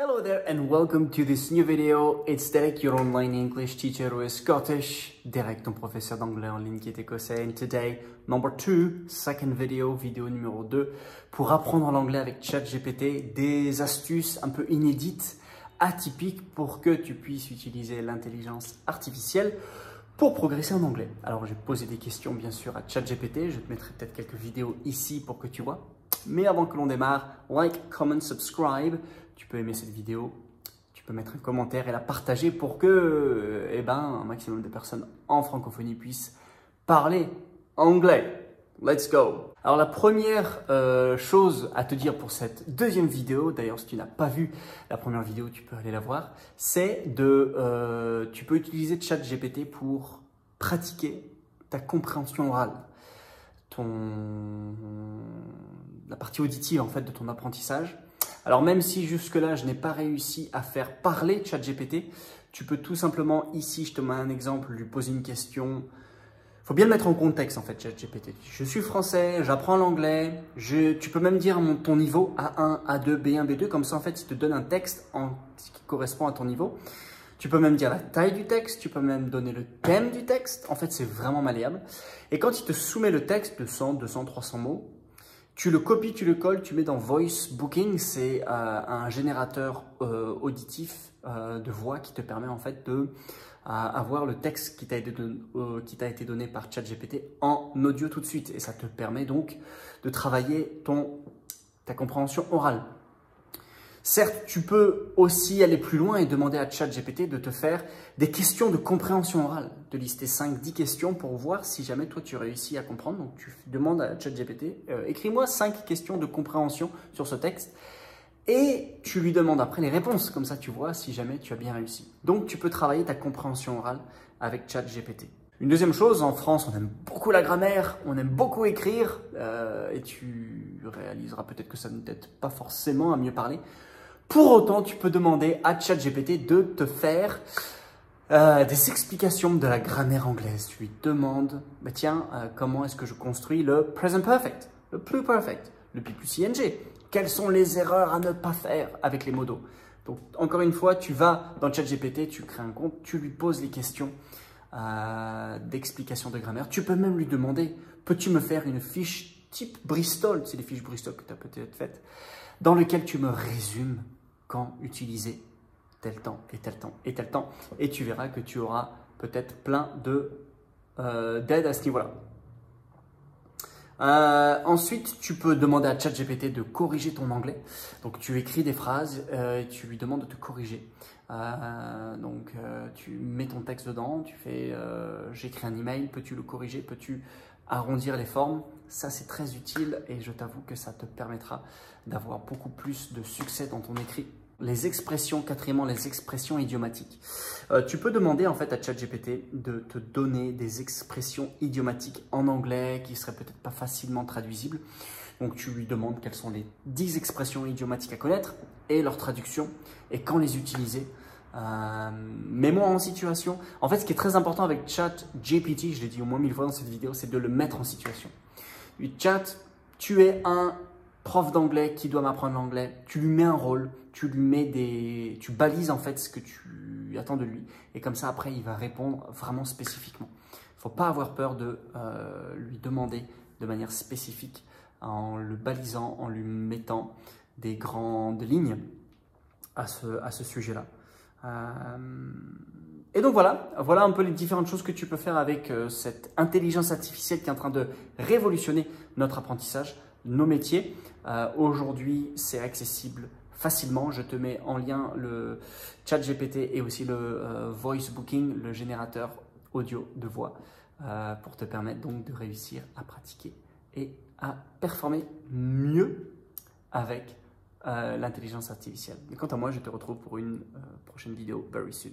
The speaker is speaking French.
Hello there and welcome to this new video. It's Derek, your online English teacher who is Scottish. Derek, ton professeur d'anglais en ligne qui est écossais. And today, second video, vidéo numéro 2, pour apprendre l'anglais avec ChatGPT, des astuces un peu inédites, atypiques pour que tu puisses utiliser l'intelligence artificielle pour progresser en anglais. Alors, j'ai posé des questions bien sûr à ChatGPT. Je te mettrai peut-être quelques vidéos ici pour que tu vois. Mais avant que l'on démarre, like, comment, subscribe. Tu peux aimer cette vidéo, tu peux mettre un commentaire et la partager pour que un maximum de personnes en francophonie puissent parler anglais. Let's go! Alors la première chose à te dire pour cette deuxième vidéo, d'ailleurs si tu n'as pas vu la première vidéo, tu peux aller la voir, c'est tu peux utiliser ChatGPT pour pratiquer ta compréhension orale, la partie auditive en fait de ton apprentissage. Alors même si jusque-là, je n'ai pas réussi à faire parler ChatGPT, tu peux tout simplement, ici, je te mets un exemple, lui poser une question. Il faut bien le mettre en contexte en fait, ChatGPT. Je suis français, j'apprends l'anglais, tu peux même dire ton niveau A1, A2, B1, B2, comme ça en fait, il te donne un texte qui correspond à ton niveau. Tu peux même dire la taille du texte, tu peux même donner le thème du texte. En fait, c'est vraiment malléable. Et quand il te soumet le texte de 100, 200, 300 mots, tu le copies, tu le colles, tu mets dans Voice Booking, c'est un générateur auditif de voix qui te permet en fait de avoir le texte qui t'a été donné par ChatGPT en audio tout de suite. Et ça te permet donc de travailler ta compréhension orale. Certes, tu peux aussi aller plus loin et demander à ChatGPT de te faire des questions de compréhension orale, de lister 5-10 questions pour voir si jamais toi tu réussis à comprendre. Donc tu demandes à ChatGPT, écris-moi 5 questions de compréhension sur ce texte et tu lui demandes après les réponses, comme ça tu vois si jamais tu as bien réussi. Donc tu peux travailler ta compréhension orale avec ChatGPT. Une deuxième chose, en France, on aime beaucoup la grammaire, on aime beaucoup écrire et tu réaliseras peut-être que ça ne t'aide pas forcément à mieux parler. Pour autant, tu peux demander à ChatGPT de te faire des explications de la grammaire anglaise. Tu lui demandes, comment est-ce que je construis le present perfect, le pluperfect perfect, le be plus ing? Quelles sont les erreurs à ne pas faire avec les modos? Donc, encore une fois, tu vas dans ChatGPT, tu crées un compte, tu lui poses les questions d'explication de grammaire. Tu peux même lui demander, peux-tu me faire une fiche type Bristol, c'est les fiches Bristol que tu as peut-être faites, dans lequel tu me résumes quand utiliser tel temps et tel temps et tel temps. Et tu verras que tu auras peut-être plein d'aide à ce niveau-là. Ensuite, tu peux demander à ChatGPT de corriger ton anglais. Donc, tu écris des phrases et tu lui demandes de te corriger. Tu mets ton texte dedans, tu fais j'écris un email, peux-tu le corriger, peux-tu arrondir les formes? Ça, c'est très utile et je t'avoue que ça te permettra d'avoir beaucoup plus de succès dans ton écrit. Les expressions, quatrièmement, les expressions idiomatiques. Tu peux demander en fait à ChatGPT de te donner des expressions idiomatiques en anglais qui ne seraient peut-être pas facilement traduisibles. Donc, tu lui demandes quelles sont les 10 expressions idiomatiques à connaître et leur traduction et quand les utiliser. Mets-moi en situation. En fait, ce qui est très important avec ChatGPT, je l'ai dit au moins 1000 fois dans cette vidéo, c'est de le mettre en situation. Chat, tu es un prof d'anglais qui doit m'apprendre l'anglais. Tu lui mets un rôle, tu balises en fait ce que tu attends de lui. Et comme ça, après, il va répondre vraiment spécifiquement. Il ne faut pas avoir peur de lui demander de manière spécifique en le balisant, en lui mettant des grandes lignes à ce sujet-là. Et donc voilà un peu les différentes choses que tu peux faire avec cette intelligence artificielle qui est en train de révolutionner notre apprentissage, nos métiers. Aujourd'hui, c'est accessible facilement. Je te mets en lien le ChatGPT et aussi le Voice Booking, le générateur audio de voix, pour te permettre donc de réussir à pratiquer et à performer mieux avec l'intelligence artificielle. Et quant à moi, je te retrouve pour une prochaine vidéo very soon.